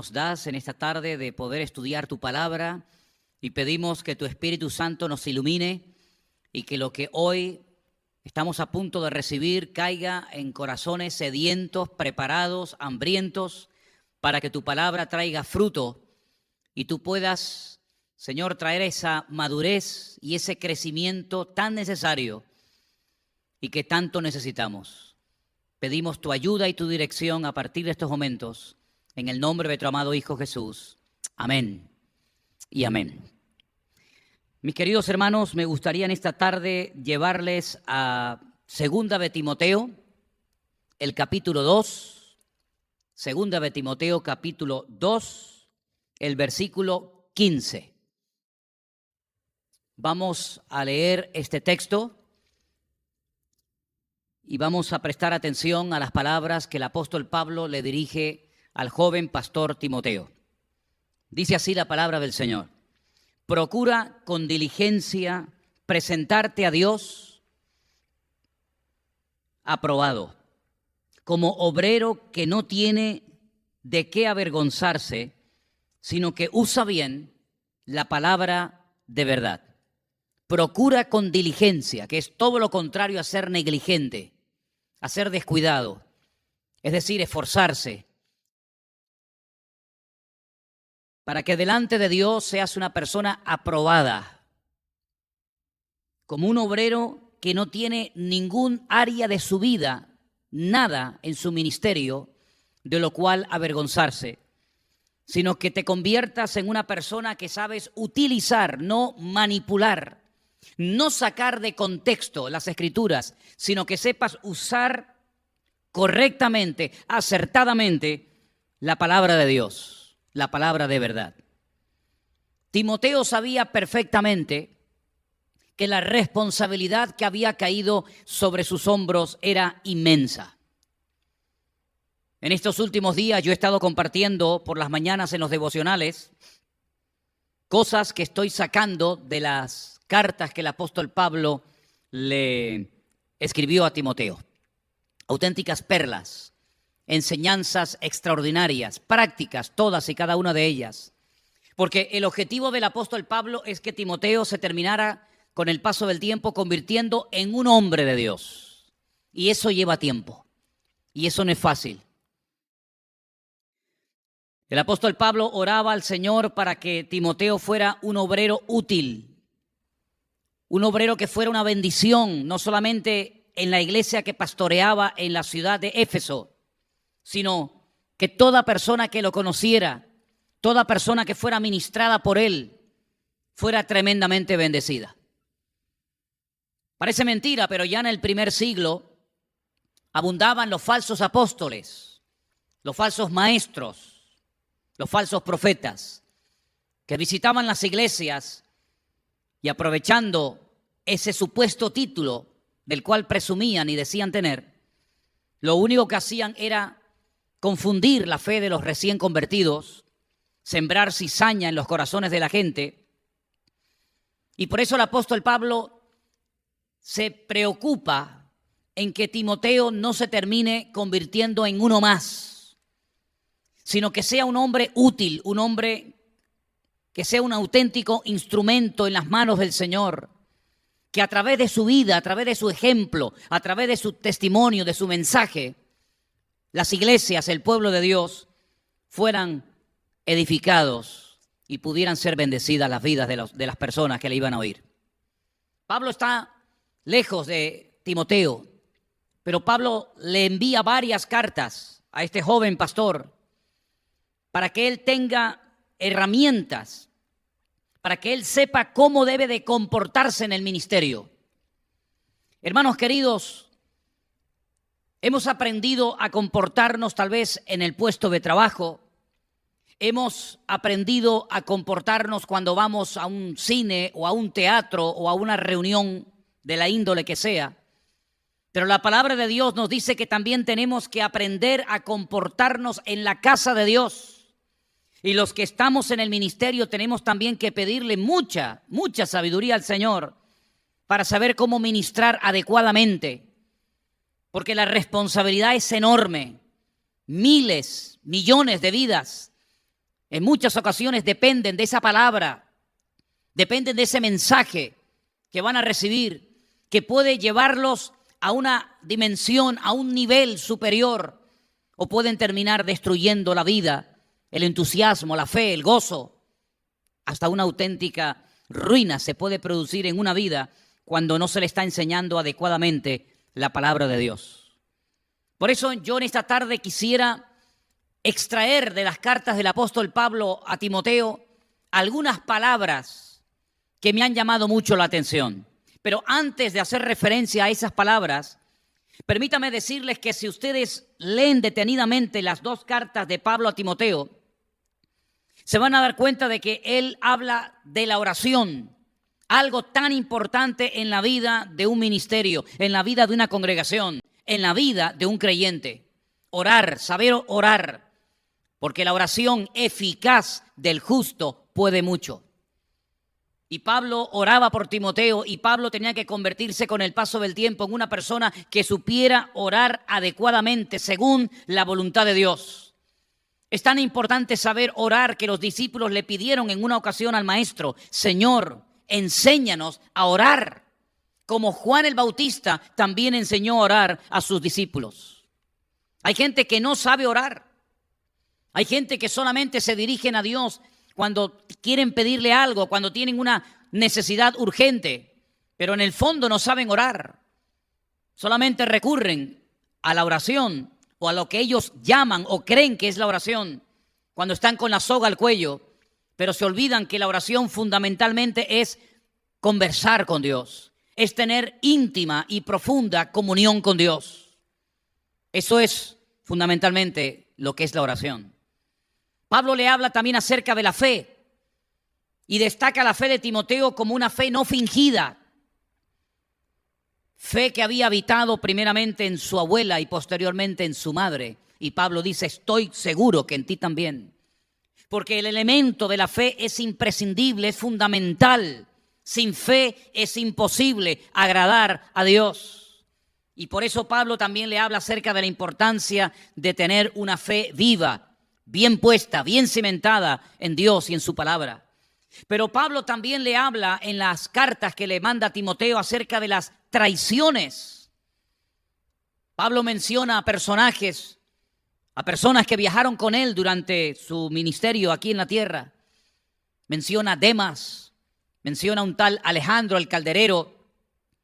nos das en esta tarde de poder estudiar tu palabra y pedimos que tu Espíritu Santo nos ilumine y que lo que hoy estamos a punto de recibir caiga en corazones sedientos, preparados, hambrientos, para que tu palabra traiga fruto y tú puedas, Señor, traer esa madurez y ese crecimiento tan necesario y que tanto necesitamos. Pedimos tu ayuda y tu dirección a partir de estos momentos, en el nombre de tu amado Hijo Jesús. Amén y amén. Mis queridos hermanos, me gustaría en esta tarde llevarles a Segunda de Timoteo, el capítulo 2, Segunda de Timoteo, capítulo 2, el versículo 15. Vamos a leer este texto y vamos a prestar atención a las palabras que el apóstol Pablo le dirige al joven pastor Timoteo. Dice así la palabra del Señor: procura con diligencia presentarte a Dios aprobado, como obrero que no tiene de qué avergonzarse, sino que usa bien la palabra de verdad. Procura con diligencia, que es todo lo contrario a ser negligente, a ser descuidado, es decir, esforzarse, para que delante de Dios seas una persona aprobada, como un obrero que no tiene ningún área de su vida, nada en su ministerio de lo cual avergonzarse, sino que te conviertas en una persona que sabes utilizar, no manipular, no sacar de contexto las Escrituras, sino que sepas usar correctamente, acertadamente la palabra de Dios, la palabra de verdad. Timoteo sabía perfectamente que la responsabilidad que había caído sobre sus hombros era inmensa. En estos últimos días yo he estado compartiendo por las mañanas en los devocionales cosas que estoy sacando de las cartas que el apóstol Pablo le escribió a Timoteo. Auténticas perlas, enseñanzas extraordinarias, prácticas, todas y cada una de ellas. Porque el objetivo del apóstol Pablo es que Timoteo se terminara con el paso del tiempo convirtiendo en un hombre de Dios. Y eso lleva tiempo. Y eso no es fácil. El apóstol Pablo oraba al Señor para que Timoteo fuera un obrero útil. Un obrero que fuera una bendición, no solamente en la iglesia que pastoreaba en la ciudad de Éfeso, sino que toda persona que lo conociera, toda persona que fuera ministrada por él, fuera tremendamente bendecida. Parece mentira, pero ya en el primer siglo abundaban los falsos apóstoles, los falsos maestros, los falsos profetas, que visitaban las iglesias y aprovechando ese supuesto título del cual presumían y decían tener, lo único que hacían era confundir la fe de los recién convertidos, sembrar cizaña en los corazones de la gente. Y por eso el apóstol Pablo se preocupa en que Timoteo no se termine convirtiendo en uno más, sino que sea un hombre útil, un hombre que sea un auténtico instrumento en las manos del Señor, que a través de su vida, a través de su ejemplo, a través de su testimonio, de su mensaje, las iglesias, el pueblo de Dios, fueran edificados y pudieran ser bendecidas las vidas de las personas que le iban a oír. Pablo está lejos de Timoteo, pero Pablo le envía varias cartas a este joven pastor para que él tenga herramientas, para que él sepa cómo debe de comportarse en el ministerio. Hermanos queridos, hemos aprendido a comportarnos tal vez en el puesto de trabajo, hemos aprendido a comportarnos cuando vamos a un cine o a un teatro o a una reunión de la índole que sea, pero la palabra de Dios nos dice que también tenemos que aprender a comportarnos en la casa de Dios. Y los que estamos en el ministerio tenemos también que pedirle mucha sabiduría al Señor para saber cómo ministrar adecuadamente, porque la responsabilidad es enorme. Miles, millones de vidas en muchas ocasiones dependen de esa palabra, dependen de ese mensaje que van a recibir, que puede llevarlos a una dimensión, a un nivel superior, o pueden terminar destruyendo la vida, el entusiasmo, la fe, el gozo. Hasta una auténtica ruina se puede producir en una vida cuando no se le está enseñando adecuadamente la palabra de Dios. Por eso yo en esta tarde quisiera extraer de las cartas del apóstol Pablo a Timoteo algunas palabras que me han llamado mucho la atención. Pero antes de hacer referencia a esas palabras, permítame decirles que si ustedes leen detenidamente las dos cartas de Pablo a Timoteo, se van a dar cuenta de que él habla de la oración, algo tan importante en la vida de un ministerio, en la vida de una congregación, en la vida de un creyente. Orar, saber orar, porque la oración eficaz del justo puede mucho. Y Pablo oraba por Timoteo, y Pablo tenía que convertirse con el paso del tiempo en una persona que supiera orar adecuadamente según la voluntad de Dios. Es tan importante saber orar que los discípulos le pidieron en una ocasión al maestro: Señor, enséñanos a orar, como Juan el Bautista también enseñó a orar a sus discípulos. Hay gente que no sabe orar. Hay gente que solamente se dirigen a Dios cuando quieren pedirle algo, cuando tienen una necesidad urgente, pero en el fondo no saben orar. Solamente recurren a la oración o a lo que ellos llaman o creen que es la oración cuando están con la soga al cuello, pero se olvidan que la oración fundamentalmente es conversar con Dios, es tener íntima y profunda comunión con Dios. Eso es fundamentalmente lo que es la oración. Pablo le habla también acerca de la fe y destaca la fe de Timoteo como una fe no fingida, fe que había habitado primeramente en su abuela y posteriormente en su madre. Y Pablo dice: estoy seguro que en ti también, porque el elemento de la fe es imprescindible, es fundamental. Sin fe es imposible agradar a Dios. Y por eso Pablo también le habla acerca de la importancia de tener una fe viva, bien puesta, bien cimentada en Dios y en su palabra. Pero Pablo también le habla en las cartas que le manda a Timoteo acerca de las traiciones. Pablo menciona a personas que viajaron con él durante su ministerio aquí en la tierra. Menciona a Demas, menciona a un tal Alejandro el calderero,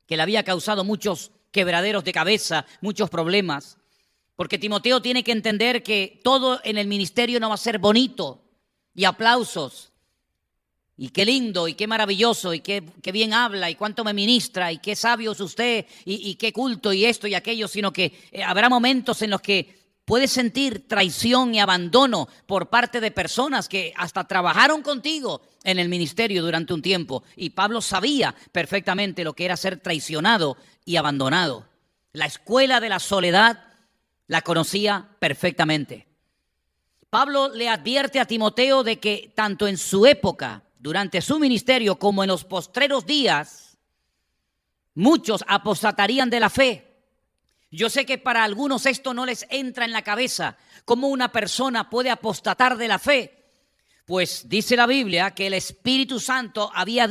que le había causado muchos quebraderos de cabeza, muchos problemas. Porque Timoteo tiene que entender que todo en el ministerio no va a ser bonito y aplausos. Y qué lindo y qué maravilloso y qué bien habla y cuánto me ministra y qué sabio es usted y qué culto y esto y aquello, sino que habrá momentos en los que puedes sentir traición y abandono por parte de personas que hasta trabajaron contigo en el ministerio durante un tiempo. Y Pablo sabía perfectamente lo que era ser traicionado y abandonado. La escuela de la soledad la conocía perfectamente. Pablo le advierte a Timoteo de que tanto en su época, durante su ministerio, como en los postreros días, muchos apostatarían de la fe. Yo sé que para algunos esto no les entra en la cabeza. ¿Cómo una persona puede apostatar de la fe? Pues dice la Biblia que el Espíritu Santo había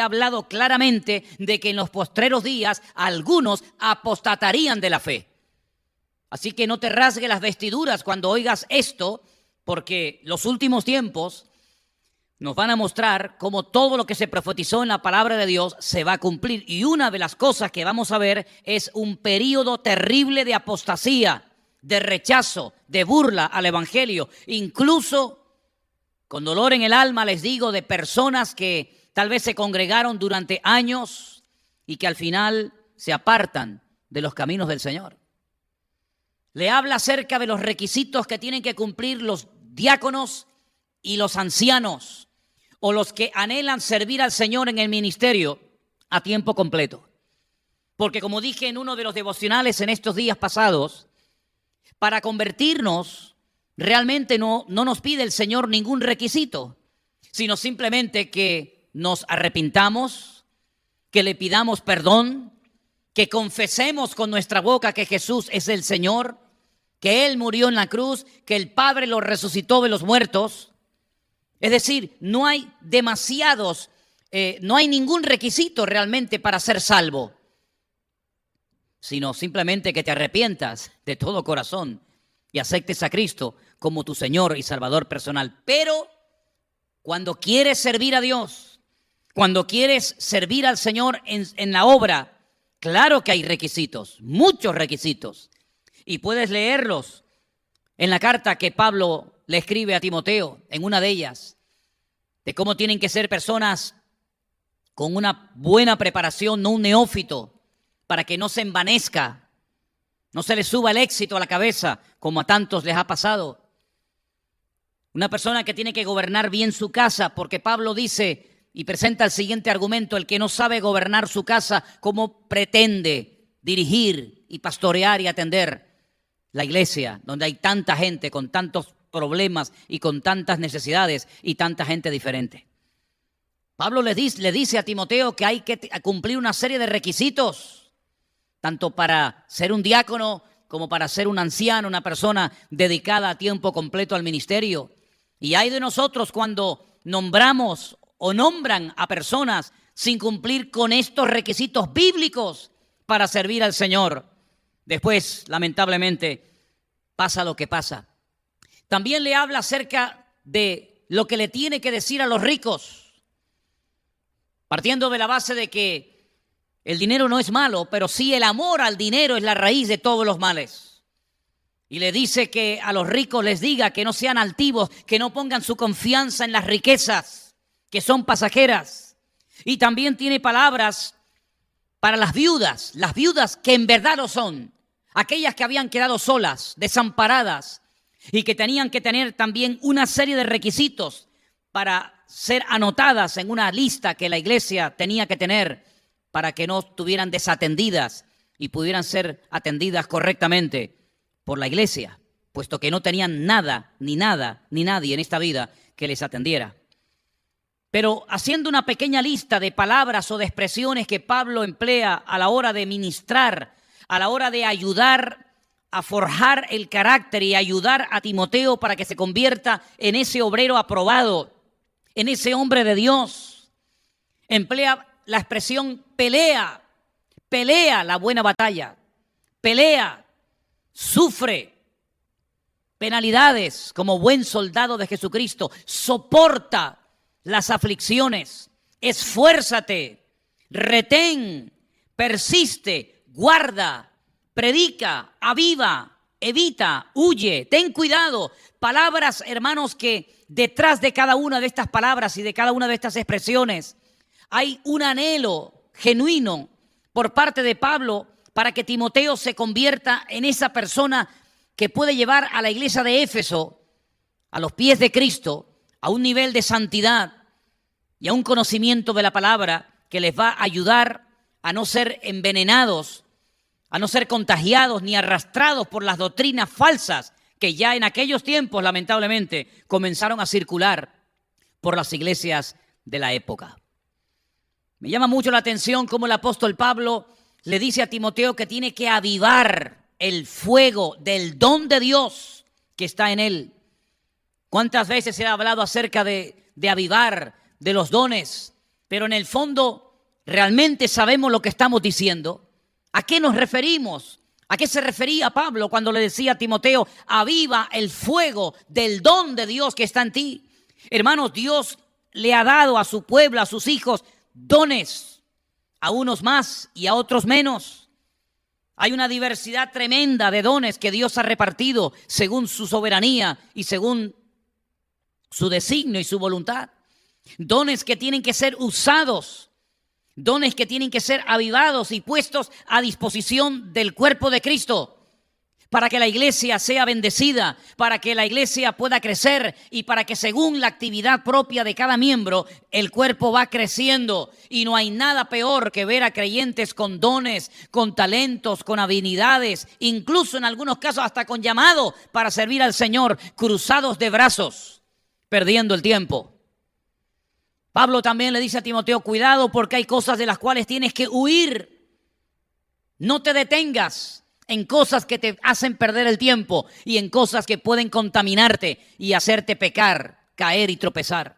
hablado claramente de que en los postreros días algunos apostatarían de la fe. Así que no te rasgues las vestiduras cuando oigas esto, porque los últimos tiempos nos van a mostrar cómo todo lo que se profetizó en la palabra de Dios se va a cumplir. Y una de las cosas que vamos a ver es un período terrible de apostasía, de rechazo, de burla al evangelio. Incluso, con dolor en el alma les digo, de personas que tal vez se congregaron durante años y que al final se apartan de los caminos del Señor. Le habla acerca de los requisitos que tienen que cumplir los diáconos y los ancianos, o los que anhelan servir al Señor en el ministerio a tiempo completo. Porque como dije en uno de los devocionales en estos días pasados, para convertirnos realmente no nos pide el Señor ningún requisito, sino simplemente que nos arrepintamos, que le pidamos perdón, que confesemos con nuestra boca que Jesús es el Señor, que Él murió en la cruz, que el Padre lo resucitó de los muertos, Es decir, no hay demasiados, no hay ningún requisito realmente para ser salvo, sino simplemente que te arrepientas de todo corazón y aceptes a Cristo como tu Señor y Salvador personal. Pero cuando quieres servir a Dios, cuando quieres servir al Señor en la obra, claro que hay requisitos, muchos requisitos. Y puedes leerlos en la carta que Pablo le escribe a Timoteo, en una de ellas, de cómo tienen que ser personas con una buena preparación, no un neófito, para que no se envanezca, no se le suba el éxito a la cabeza, como a tantos les ha pasado. Una persona que tiene que gobernar bien su casa, porque Pablo dice y presenta el siguiente argumento: el que no sabe gobernar su casa, ¿cómo pretende dirigir y pastorear y atender la iglesia, donde hay tanta gente con tantos problemas y con tantas necesidades y tanta gente diferente? Pablo le dice a Timoteo que hay que cumplir una serie de requisitos, tanto para ser un diácono como para ser un anciano, una persona dedicada a tiempo completo al ministerio. Y hay de nosotros cuando nombramos o nombran a personas sin cumplir con estos requisitos bíblicos para servir al Señor. Después, lamentablemente, pasa lo que pasa. También le habla acerca de lo que le tiene que decir a los ricos, partiendo de la base de que el dinero no es malo, pero sí el amor al dinero es la raíz de todos los males. Y le dice que a los ricos les diga que no sean altivos, que no pongan su confianza en las riquezas, que son pasajeras. Y también tiene palabras para las viudas que en verdad lo son, aquellas que habían quedado solas, desamparadas, y que tenían que tener también una serie de requisitos para ser anotadas en una lista que la iglesia tenía que tener para que no estuvieran desatendidas y pudieran ser atendidas correctamente por la iglesia, puesto que no tenían nada, ni nadie en esta vida que les atendiera. Pero haciendo una pequeña lista de palabras o de expresiones que Pablo emplea a la hora de ministrar, a la hora de ayudar a forjar el carácter y ayudar a Timoteo para que se convierta en ese obrero aprobado, en ese hombre de Dios, emplea la expresión pelea la buena batalla, pelea, sufre penalidades como buen soldado de Jesucristo, soporta las aflicciones, esfuérzate, retén, persiste, guarda, predica, aviva, evita, huye, ten cuidado. Palabras, hermanos, que detrás de cada una de estas palabras y de cada una de estas expresiones hay un anhelo genuino por parte de Pablo para que Timoteo se convierta en esa persona que puede llevar a la iglesia de Éfeso a los pies de Cristo, a un nivel de santidad y a un conocimiento de la palabra que les va a ayudar a no ser envenenados, a no ser contagiados ni arrastrados por las doctrinas falsas que ya en aquellos tiempos, lamentablemente, comenzaron a circular por las iglesias de la época. Me llama mucho la atención cómo el apóstol Pablo le dice a Timoteo que tiene que avivar el fuego del don de Dios que está en él. ¿Cuántas veces se ha hablado acerca de avivar, de los dones? Pero en el fondo, ¿realmente sabemos lo que estamos diciendo? ¿A qué nos referimos? ¿A qué se refería Pablo cuando le decía a Timoteo, aviva el fuego del don de Dios que está en ti? Hermanos, Dios le ha dado a su pueblo, a sus hijos, dones, a unos más y a otros menos. Hay una diversidad tremenda de dones que Dios ha repartido según su soberanía y según su designio y su voluntad. Dones que tienen que ser usados, dones que tienen que ser avivados y puestos a disposición del cuerpo de Cristo para que la iglesia sea bendecida, para que la iglesia pueda crecer y para que según la actividad propia de cada miembro, el cuerpo va creciendo. Y no hay nada peor que ver a creyentes con dones, con talentos, con habilidades, incluso en algunos casos hasta con llamado para servir al Señor, cruzados de brazos, perdiendo el tiempo. Pablo también le dice a Timoteo, cuidado porque hay cosas de las cuales tienes que huir. No te detengas en cosas que te hacen perder el tiempo y en cosas que pueden contaminarte y hacerte pecar caer y tropezar.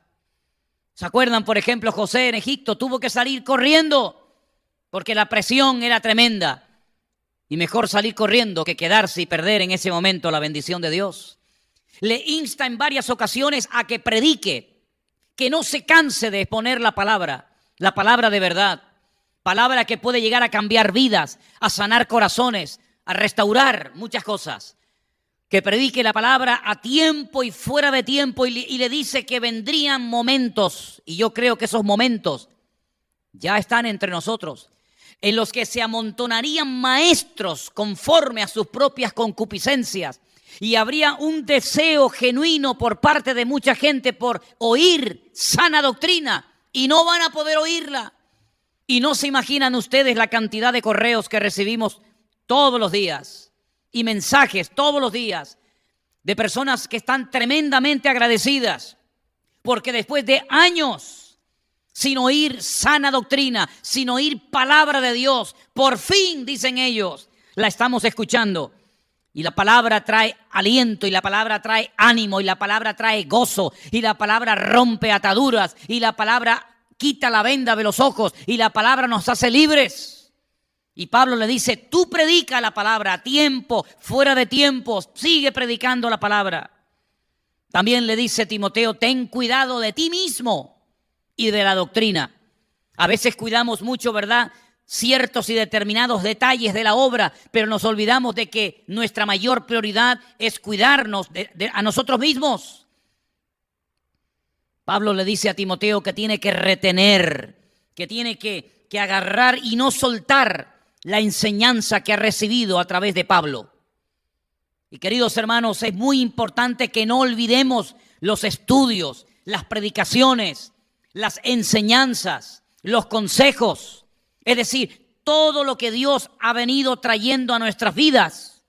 ¿Se acuerdan, por ejemplo, José en Egipto tuvo que salir corriendo porque la presión era tremenda? Y mejor salir corriendo que quedarse y perder en ese momento la bendición de Dios. Le insta en varias ocasiones a que predique, que no se canse de exponer la palabra de verdad, palabra que puede llegar a cambiar vidas, a sanar corazones, a restaurar muchas cosas. Que predique la palabra a tiempo y fuera de tiempo, y le dice que vendrían momentos, y yo creo que esos momentos ya están entre nosotros, en los que se amontonarían maestros conforme a sus propias concupiscencias, y habría un deseo genuino por parte de mucha gente por oír sana doctrina, y no van a poder oírla. Y no se imaginan ustedes la cantidad de correos que recibimos todos los días y mensajes todos los días de personas que están tremendamente agradecidas porque después de años sin oír sana doctrina, sin oír palabra de Dios, por fin, dicen ellos, la estamos escuchando. Y la palabra trae aliento, y la palabra trae ánimo, y la palabra trae gozo, y la palabra rompe ataduras, y la palabra quita la venda de los ojos, y la palabra nos hace libres. Y Pablo le dice, tú predica la palabra a tiempo, fuera de tiempo, sigue predicando la palabra. También le dice Timoteo, ten cuidado de ti mismo y de la doctrina. A veces cuidamos mucho, ¿verdad?, ciertos y determinados detalles de la obra, pero nos olvidamos de que nuestra mayor prioridad es cuidarnos a nosotros mismos. Pablo le dice a Timoteo que tiene que retener, que tiene que agarrar y no soltar la enseñanza que ha recibido a través de Pablo. Y queridos hermanos, es muy importante que no olvidemos los estudios, las predicaciones, las enseñanzas, los consejos, es decir, todo lo que Dios ha venido trayendo a nuestras vidas.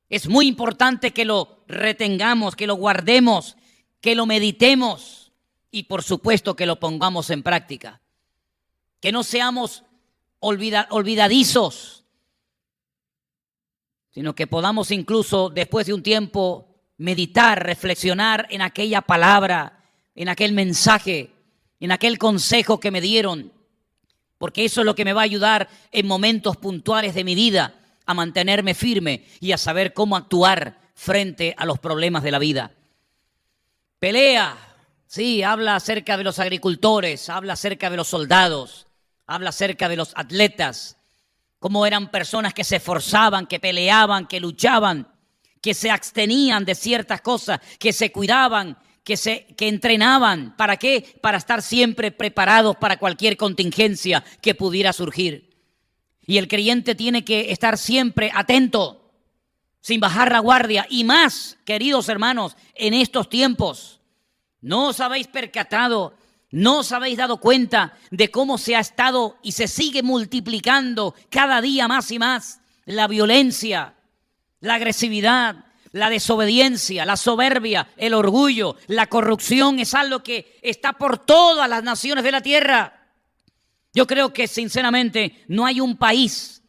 Es muy importante que lo retengamos, que lo guardemos, que lo meditemos y por supuesto que lo pongamos en práctica. Que no seamos olvidadizos, sino que podamos incluso después de un tiempo meditar, reflexionar en aquella palabra, en aquel mensaje, en aquel consejo que me dieron, porque eso es lo que me va a ayudar en momentos puntuales de mi vida a mantenerme firme y a saber cómo actuar frente a los problemas de la vida. Pelea, sí, habla acerca de los agricultores, habla acerca de los soldados, habla acerca de los atletas, cómo eran personas que se esforzaban, que peleaban, que luchaban, que se abstenían de ciertas cosas, que se cuidaban, que entrenaban. ¿Para qué? Para estar siempre preparados para cualquier contingencia que pudiera surgir. Y el creyente tiene que estar siempre atento, sin bajar la guardia. Y más, queridos hermanos, en estos tiempos, ¿no os habéis percatado? ¿No os habéis dado cuenta de cómo se ha estado y se sigue multiplicando cada día más y más la violencia, la agresividad, la desobediencia, la soberbia, el orgullo, la corrupción? Es algo que está por todas las naciones de la tierra. Yo creo que sinceramente no hay un país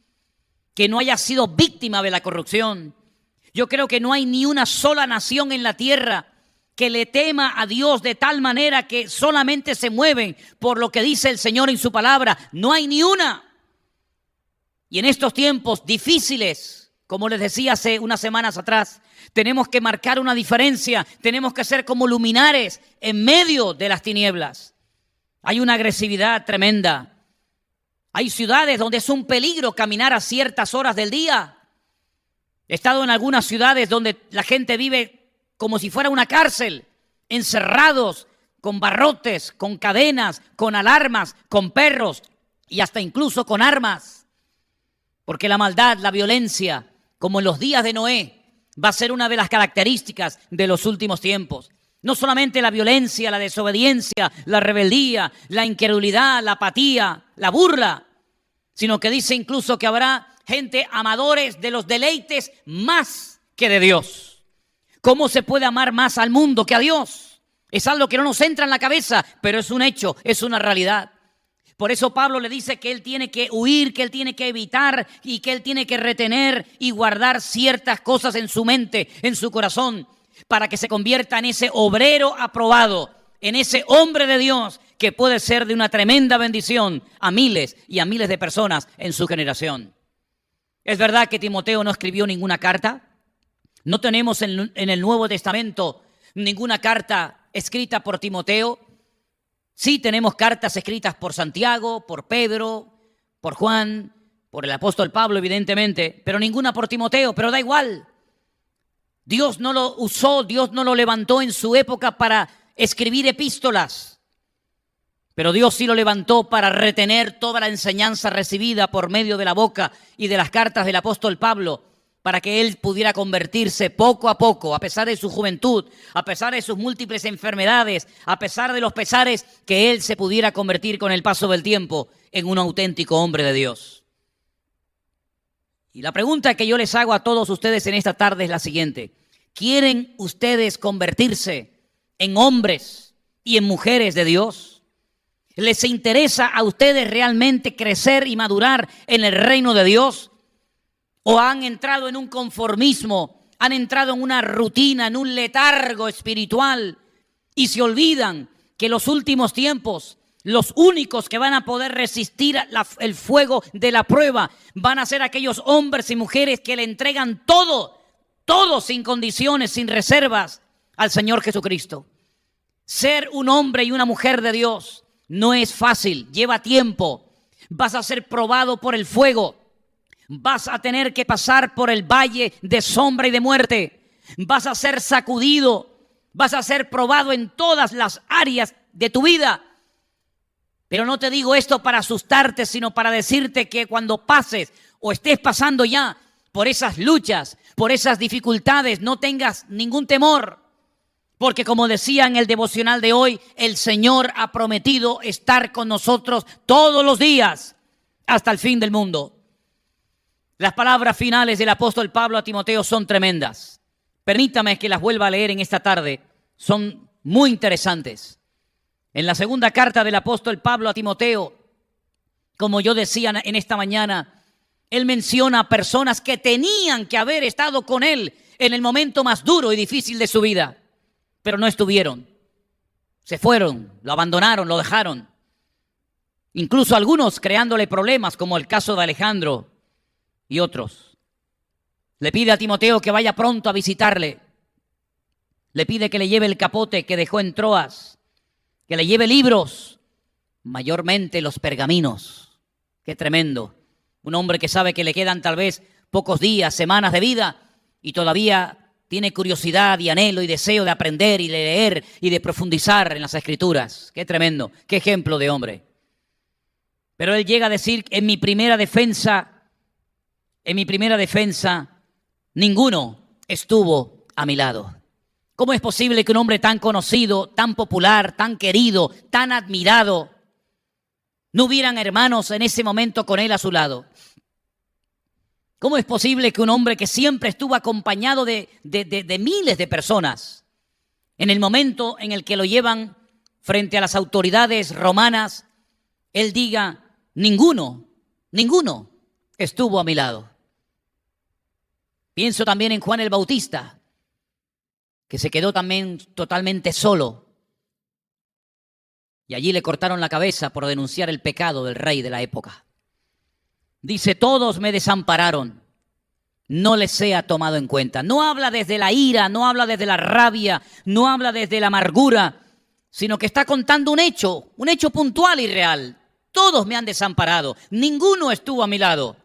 que no haya sido víctima de la corrupción. Yo creo que no hay ni una sola nación en la tierra que le tema a Dios de tal manera que solamente se mueven por lo que dice el Señor en su palabra. No hay ni una. Y en estos tiempos difíciles, como les decía hace unas semanas atrás, tenemos que marcar una diferencia. Tenemos que ser como luminares en medio de las tinieblas. Hay una agresividad tremenda. Hay ciudades donde es un peligro caminar a ciertas horas del día. He estado en algunas ciudades donde la gente vive como si fuera una cárcel, encerrados, con barrotes, con cadenas, con alarmas, con perros y hasta incluso con armas. Porque la maldad, la violencia, como en los días de Noé, va a ser una de las características de los últimos tiempos. No solamente la violencia, la desobediencia, la rebeldía, la incredulidad, la apatía, la burla, sino que dice incluso que habrá gente amadores de los deleites más que de Dios. ¿Cómo se puede amar más al mundo que a Dios? Es algo que no nos entra en la cabeza, pero es un hecho, es una realidad. Por eso Pablo le dice que él tiene que huir, que él tiene que evitar y que él tiene que retener y guardar ciertas cosas en su mente, en su corazón. para que se convierta en ese obrero aprobado, en ese hombre de Dios que puede ser de una tremenda bendición a miles y a miles de personas en su generación. Es verdad que Timoteo no escribió ninguna carta. No tenemos en el Nuevo Testamento ninguna carta escrita por Timoteo. Sí tenemos cartas escritas por Santiago, por Pedro, por Juan, por el apóstol Pablo, evidentemente, pero ninguna por Timoteo, pero da igual. Dios no lo usó, Dios no lo levantó en su época para escribir epístolas, pero Dios sí lo levantó para retener toda la enseñanza recibida por medio de la boca y de las cartas del apóstol Pablo, para que él pudiera convertirse poco a poco, a pesar de su juventud, a pesar de sus múltiples enfermedades, a pesar de los pesares, que él se pudiera convertir con el paso del tiempo en un auténtico hombre de Dios. Y la pregunta que yo les hago a todos ustedes en esta tarde es la siguiente: ¿quieren ustedes convertirse en hombres y en mujeres de Dios? ¿Les interesa a ustedes realmente crecer y madurar en el reino de Dios? ¿O han entrado en un conformismo, han entrado en una rutina, en un letargo espiritual y se olvidan que los últimos tiempos, los únicos que van a poder resistir el fuego de la prueba van a ser aquellos hombres y mujeres que le entregan todo, todo sin condiciones, sin reservas al Señor Jesucristo? Ser un hombre y una mujer de Dios no es fácil, lleva tiempo. Vas a ser probado por el fuego. Vas a tener que pasar por el valle de sombra y de muerte. Vas a ser sacudido. Vas a ser probado en todas las áreas de tu vida. Pero no te digo esto para asustarte, sino para decirte que cuando pases o estés pasando ya por esas luchas, por esas dificultades, no tengas ningún temor. Porque como decía en el devocional de hoy, el Señor ha prometido estar con nosotros todos los días hasta el fin del mundo. Las palabras finales del apóstol Pablo a Timoteo son tremendas. Permítame que las vuelva a leer en esta tarde. Son muy interesantes. En la segunda carta del apóstol Pablo a Timoteo, como yo decía en esta mañana, él menciona a personas que tenían que haber estado con él en el momento más duro y difícil de su vida, pero no estuvieron. Se fueron, lo abandonaron, lo dejaron. Incluso algunos creándole problemas, como el caso de Alejandro y otros. Le pide a Timoteo que vaya pronto a visitarle. Le pide que le lleve el capote que dejó en Troas, que le lleve libros, mayormente los pergaminos. Qué tremendo. Un hombre que sabe que le quedan tal vez pocos días, semanas de vida y todavía tiene curiosidad y anhelo y deseo de aprender y de leer y de profundizar en las Escrituras. Qué tremendo, qué ejemplo de hombre. Pero él llega a decir: en mi primera defensa, ninguno estuvo a mi lado. ¿Cómo es posible que un hombre tan conocido, tan popular, tan querido, tan admirado, no hubieran hermanos en ese momento con él a su lado? ¿Cómo es posible que un hombre que siempre estuvo acompañado de miles de personas, en el momento en el que lo llevan frente a las autoridades romanas, él diga: ninguno estuvo a mi lado? Pienso también en Juan el Bautista, que se quedó también totalmente solo. Y allí le cortaron la cabeza por denunciar el pecado del rey de la época. Dice: todos me desampararon, no les sea tomado en cuenta. No habla desde la ira, no habla desde la rabia, no habla desde la amargura, sino que está contando un hecho puntual y real. Todos me han desamparado, ninguno estuvo a mi lado.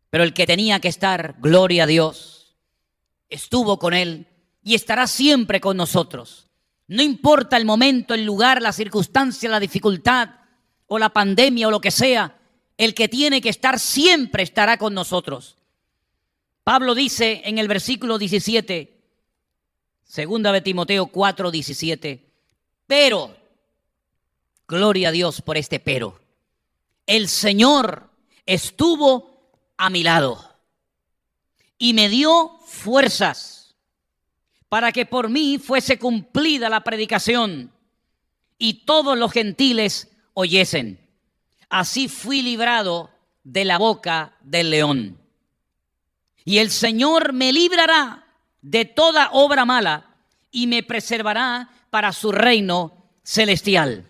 Pero el que tenía que estar, gloria a Dios, estuvo con él y estará siempre con nosotros. No importa el momento, el lugar, la circunstancia, la dificultad o la pandemia o lo que sea, el que tiene que estar siempre estará con nosotros. Pablo dice en el versículo 17, segunda de Timoteo 4:17, pero, gloria a Dios por este pero, el Señor estuvo a mi lado y me dio fuerzas para que por mí fuese cumplida la predicación y todos los gentiles oyesen. Así fui librado de la boca del león. Y el Señor me librará de toda obra mala y me preservará para su reino celestial.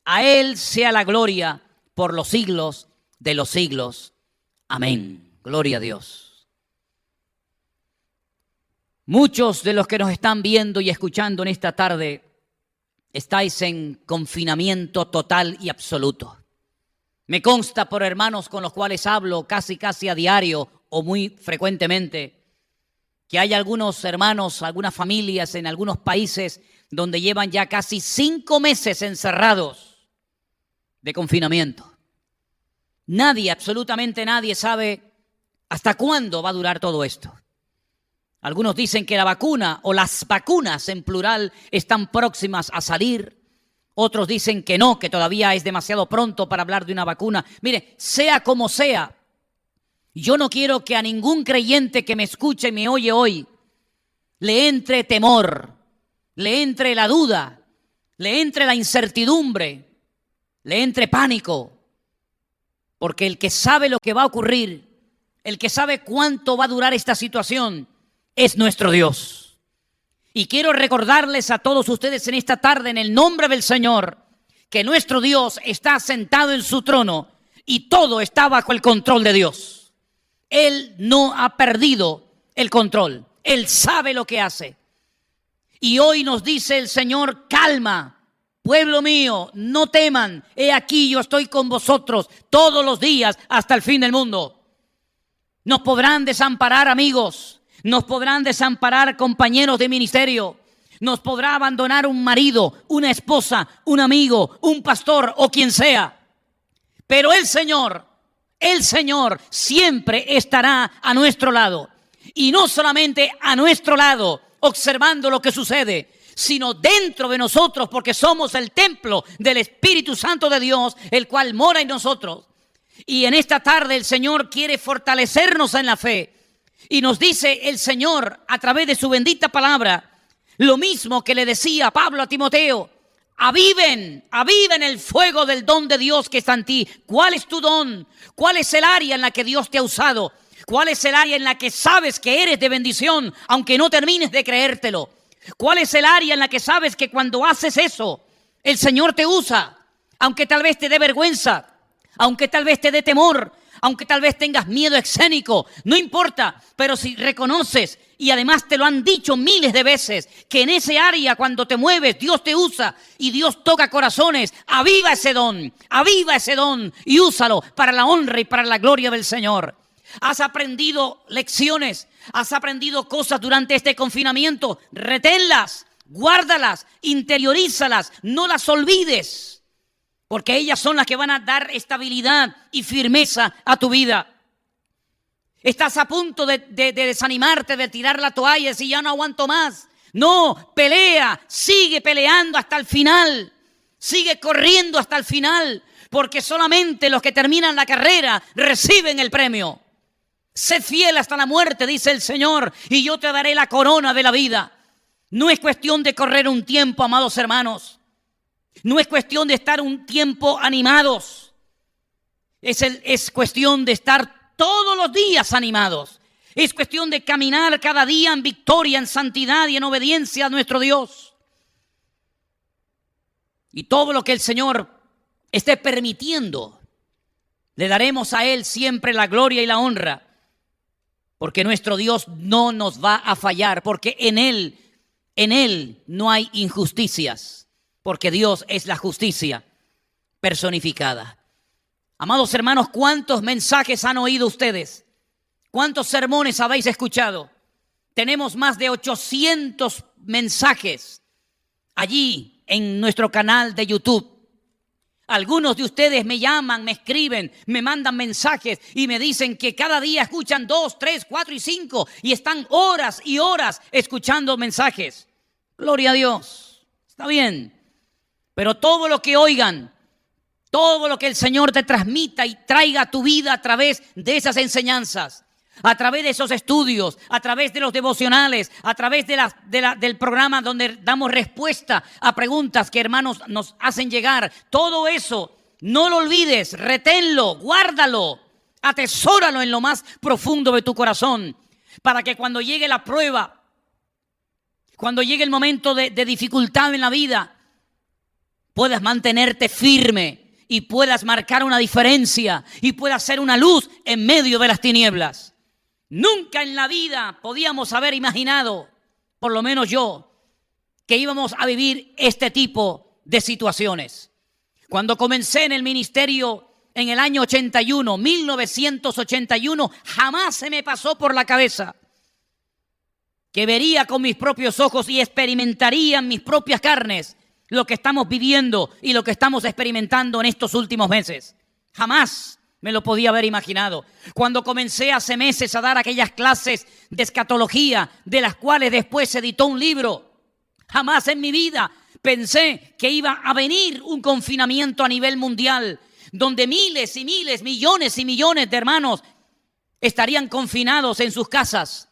A Él sea la gloria por los siglos de los siglos. Amén. Gloria a Dios. Muchos de los que nos están viendo y escuchando en esta tarde estáis en confinamiento total y absoluto. Me consta por hermanos con los cuales hablo casi a diario o muy frecuentemente que hay algunos hermanos, algunas familias en algunos países donde llevan ya casi 5 meses encerrados de confinamiento. Nadie, absolutamente nadie sabe hasta cuándo va a durar todo esto. Algunos dicen que la vacuna o las vacunas en plural están próximas a salir. Otros dicen que no, que todavía es demasiado pronto para hablar de una vacuna. Mire, sea como sea, yo no quiero que a ningún creyente que me escuche y me oye hoy le entre temor, le entre la duda, le entre la incertidumbre, le entre pánico. Porque el que sabe lo que va a ocurrir, el que sabe cuánto va a durar esta situación, es nuestro Dios. Y quiero recordarles a todos ustedes en esta tarde, en el nombre del Señor, que nuestro Dios está sentado en su trono y todo está bajo el control de Dios. Él no ha perdido el control. Él sabe lo que hace. Y hoy nos dice el Señor: calma, pueblo mío, no teman. He aquí, yo estoy con vosotros todos los días hasta el fin del mundo. Nos podrán desamparar amigos, nos podrán desamparar compañeros de ministerio, nos podrá abandonar un marido, una esposa, un amigo, un pastor o quien sea. Pero el Señor siempre estará a nuestro lado. Y no solamente a nuestro lado, observando lo que sucede, sino dentro de nosotros, porque somos el templo del Espíritu Santo de Dios, el cual mora en nosotros. Y en esta tarde el Señor quiere fortalecernos en la fe. Y nos dice el Señor a través de su bendita palabra, lo mismo que le decía Pablo a Timoteo: aviven el fuego del don de Dios que está en ti. ¿Cuál es tu don? ¿Cuál es el área en la que Dios te ha usado? ¿Cuál es el área en la que sabes que eres de bendición, aunque no termines de creértelo? ¿Cuál es el área en la que sabes que cuando haces eso, el Señor te usa? Aunque tal vez te dé vergüenza, aunque tal vez te dé temor, aunque tal vez tengas miedo escénico, no importa, pero si reconoces, y además te lo han dicho miles de veces, que en ese área cuando te mueves Dios te usa y Dios toca corazones, aviva ese don y úsalo para la honra y para la gloria del Señor. Has aprendido lecciones, has aprendido cosas durante este confinamiento, reténlas, guárdalas, interiorízalas, no las olvides. Porque ellas son las que van a dar estabilidad y firmeza a tu vida. Estás a punto de desanimarte, de tirar la toalla y decir: ya no aguanto más. No, pelea, sigue peleando hasta el final. Sigue corriendo hasta el final. Porque solamente los que terminan la carrera reciben el premio. Sé fiel hasta la muerte, dice el Señor, y yo te daré la corona de la vida. No es cuestión de correr un tiempo, amados hermanos. No es cuestión de estar un tiempo animados. Es cuestión de estar todos los días animados. Es cuestión de caminar cada día en victoria, en santidad y en obediencia a nuestro Dios. Y todo lo que el Señor esté permitiendo, le daremos a Él siempre la gloria y la honra. Porque nuestro Dios no nos va a fallar. Porque en Él no hay injusticias. Porque Dios es la justicia personificada. Amados hermanos, ¿cuántos mensajes han oído ustedes? ¿Cuántos sermones habéis escuchado? Tenemos más de 800 mensajes allí en nuestro canal de YouTube. Algunos de ustedes me llaman, me escriben, me mandan mensajes y me dicen que cada día escuchan 2, 3, 4 y 5 y están horas y horas escuchando mensajes. Gloria a Dios. Está bien. Pero todo lo que oigan, todo lo que el Señor te transmita y traiga a tu vida a través de esas enseñanzas, a través de esos estudios, a través de los devocionales, a través del programa donde damos respuesta a preguntas que hermanos nos hacen llegar, todo eso, no lo olvides, reténlo, guárdalo, atesóralo en lo más profundo de tu corazón, para que cuando llegue la prueba, Cuando llegue el momento de dificultad en la vida, puedas mantenerte firme y puedas marcar una diferencia y puedas ser una luz en medio de las tinieblas. Nunca en la vida podíamos haber imaginado, por lo menos yo, que íbamos a vivir este tipo de situaciones. Cuando comencé en el ministerio en el año 81, 1981, jamás se me pasó por la cabeza que vería con mis propios ojos y experimentaría en mis propias carnes lo que estamos viviendo y lo que estamos experimentando en estos últimos meses. Jamás me lo podía haber imaginado. Cuando comencé hace meses a dar aquellas clases de escatología, de las cuales después se editó un libro, jamás en mi vida pensé que iba a venir un confinamiento a nivel mundial, donde miles y miles, millones y millones de hermanos estarían confinados en sus casas.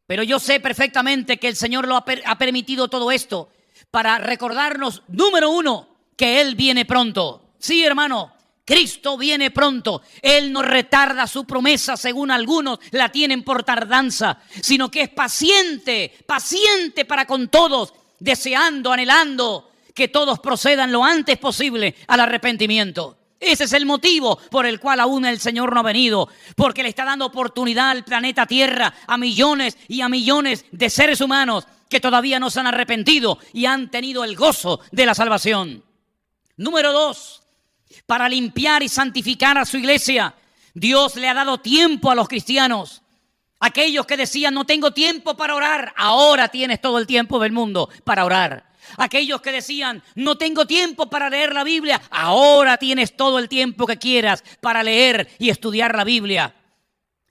Pero yo sé perfectamente que el Señor lo ha permitido todo esto para recordarnos, número uno, que Él viene pronto. Sí, hermano, Cristo viene pronto. Él no retarda su promesa, según algunos la tienen por tardanza, sino que es paciente, paciente para con todos, deseando, anhelando que todos procedan lo antes posible al arrepentimiento. Ese es el motivo por el cual aún el Señor no ha venido, porque le está dando oportunidad al planeta Tierra a millones y a millones de seres humanos que todavía no se han arrepentido y han tenido el gozo de la salvación. Número 2, para limpiar y santificar a su iglesia, Dios le ha dado tiempo a los cristianos. Aquellos que decían, no tengo tiempo para orar, ahora tienes todo el tiempo del mundo para orar. Aquellos que decían, no tengo tiempo para leer la Biblia, ahora tienes todo el tiempo que quieras para leer y estudiar la Biblia.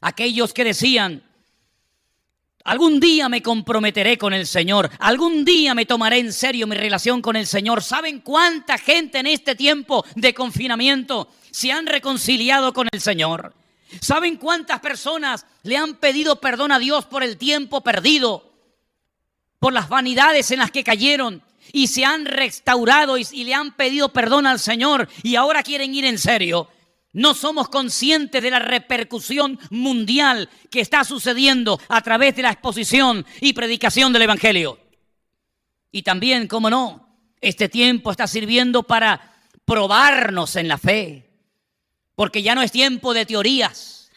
Aquellos que decían, algún día me comprometeré con el Señor, algún día me tomaré en serio mi relación con el Señor. ¿Saben cuánta gente en este tiempo de confinamiento se han reconciliado con el Señor? ¿Saben cuántas personas le han pedido perdón a Dios por el tiempo perdido, por las vanidades en las que cayeron y se han restaurado y le han pedido perdón al Señor y ahora quieren ir en serio? No somos conscientes de la repercusión mundial que está sucediendo a través de la exposición y predicación del Evangelio. Y también, cómo no, este tiempo está sirviendo para probarnos en la fe. Porque ya no es tiempo de teorías,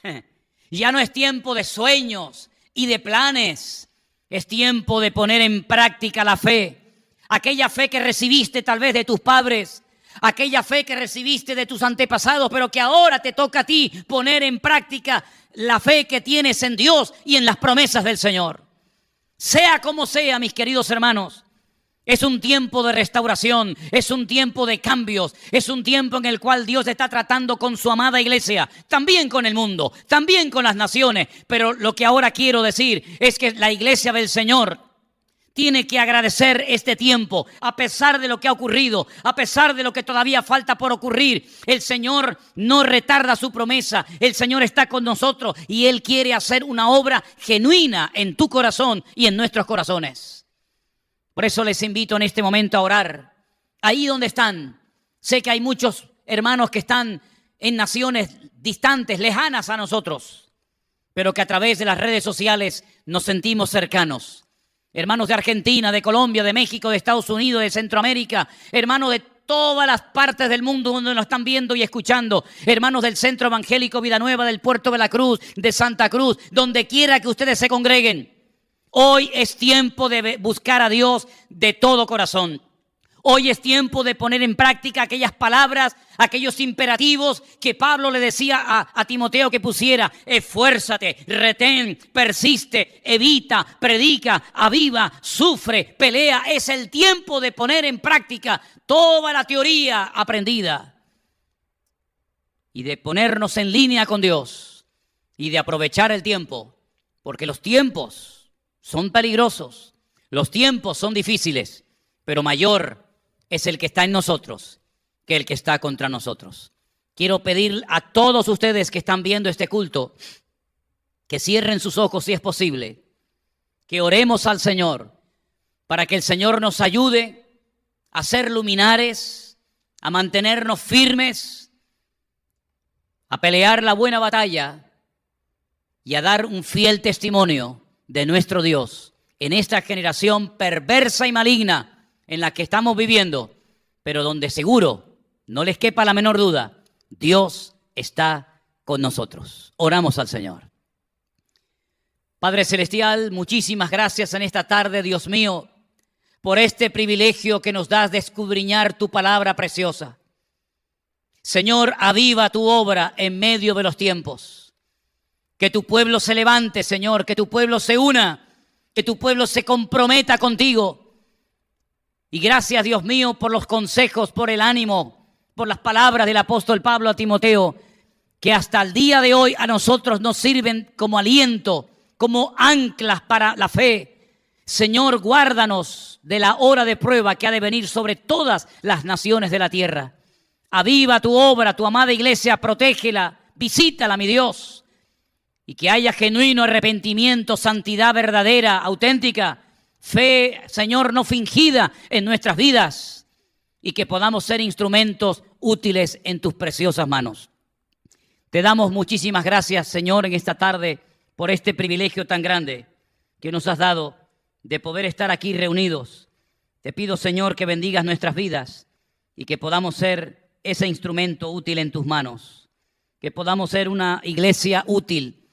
ya no es tiempo de sueños y de planes. Es tiempo de poner en práctica la fe. Aquella fe que recibiste tal vez de tus padres, aquella fe que recibiste de tus antepasados, pero que ahora te toca a ti poner en práctica la fe que tienes en Dios y en las promesas del Señor. Sea como sea, mis queridos hermanos, es un tiempo de restauración, es un tiempo de cambios, es un tiempo en el cual Dios está tratando con su amada iglesia, también con el mundo, también con las naciones. Pero lo que ahora quiero decir es que la iglesia del Señor tiene que agradecer este tiempo, a pesar de lo que ha ocurrido, a pesar de lo que todavía falta por ocurrir. El Señor no retarda su promesa, el Señor está con nosotros y Él quiere hacer una obra genuina en tu corazón y en nuestros corazones. Por eso les invito en este momento a orar. Ahí donde están, sé que hay muchos hermanos que están en naciones distantes, lejanas a nosotros, pero que a través de las redes sociales nos sentimos cercanos. Hermanos de Argentina, de Colombia, de México, de Estados Unidos, de Centroamérica, hermanos de todas las partes del mundo donde nos están viendo y escuchando, hermanos del Centro Evangélico Vida Nueva, del Puerto de la Cruz, de Santa Cruz, donde quiera que ustedes se congreguen. Hoy es tiempo de buscar a Dios de todo corazón. Hoy es tiempo de poner en práctica aquellas palabras, aquellos imperativos que Pablo le decía a Timoteo que pusiera. Esfuérzate, retén, persiste, evita, predica, aviva, sufre, pelea. Es el tiempo de poner en práctica toda la teoría aprendida y de ponernos en línea con Dios y de aprovechar el tiempo, porque los tiempos son peligrosos, los tiempos son difíciles, pero mayor es el que está en nosotros que el que está contra nosotros. Quiero pedir a todos ustedes que están viendo este culto que cierren sus ojos si es posible, que oremos al Señor para que el Señor nos ayude a ser luminares, a mantenernos firmes, a pelear la buena batalla y a dar un fiel testimonio de nuestro Dios en esta generación perversa y maligna en la que estamos viviendo, pero donde seguro, no les quepa la menor duda, Dios está con nosotros. Oramos al Señor. Padre Celestial, muchísimas gracias en esta tarde, Dios mío, por este privilegio que nos das de escudriñar tu palabra preciosa. Señor, aviva tu obra en medio de los tiempos. Que tu pueblo se levante, Señor, que tu pueblo se una, que tu pueblo se comprometa contigo. Y gracias, Dios mío, por los consejos, por el ánimo, por las palabras del apóstol Pablo a Timoteo, que hasta el día de hoy a nosotros nos sirven como aliento, como anclas para la fe. Señor, guárdanos de la hora de prueba que ha de venir sobre todas las naciones de la tierra. Aviva tu obra, tu amada iglesia, protégela, visítala, mi Dios. Y que haya genuino arrepentimiento, santidad verdadera, auténtica, fe, Señor, no fingida en nuestras vidas. Y que podamos ser instrumentos útiles en tus preciosas manos. Te damos muchísimas gracias, Señor, en esta tarde por este privilegio tan grande que nos has dado de poder estar aquí reunidos. Te pido, Señor, que bendigas nuestras vidas y que podamos ser ese instrumento útil en tus manos. Que podamos ser una iglesia útil,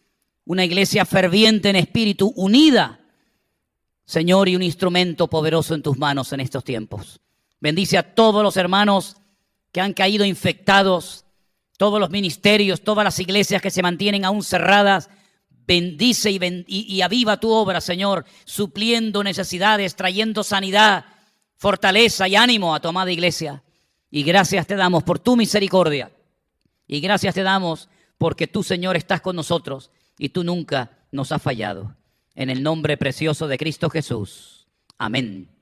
una iglesia ferviente en espíritu, unida, Señor, y un instrumento poderoso en tus manos en estos tiempos. Bendice a todos los hermanos que han caído infectados, todos los ministerios, todas las iglesias que se mantienen aún cerradas. Bendice y aviva tu obra, Señor, supliendo necesidades, trayendo sanidad, fortaleza y ánimo a tu amada iglesia. Y gracias te damos por tu misericordia. Y gracias te damos porque tú, Señor, estás con nosotros y tú nunca nos has fallado. En el nombre precioso de Cristo Jesús. Amén.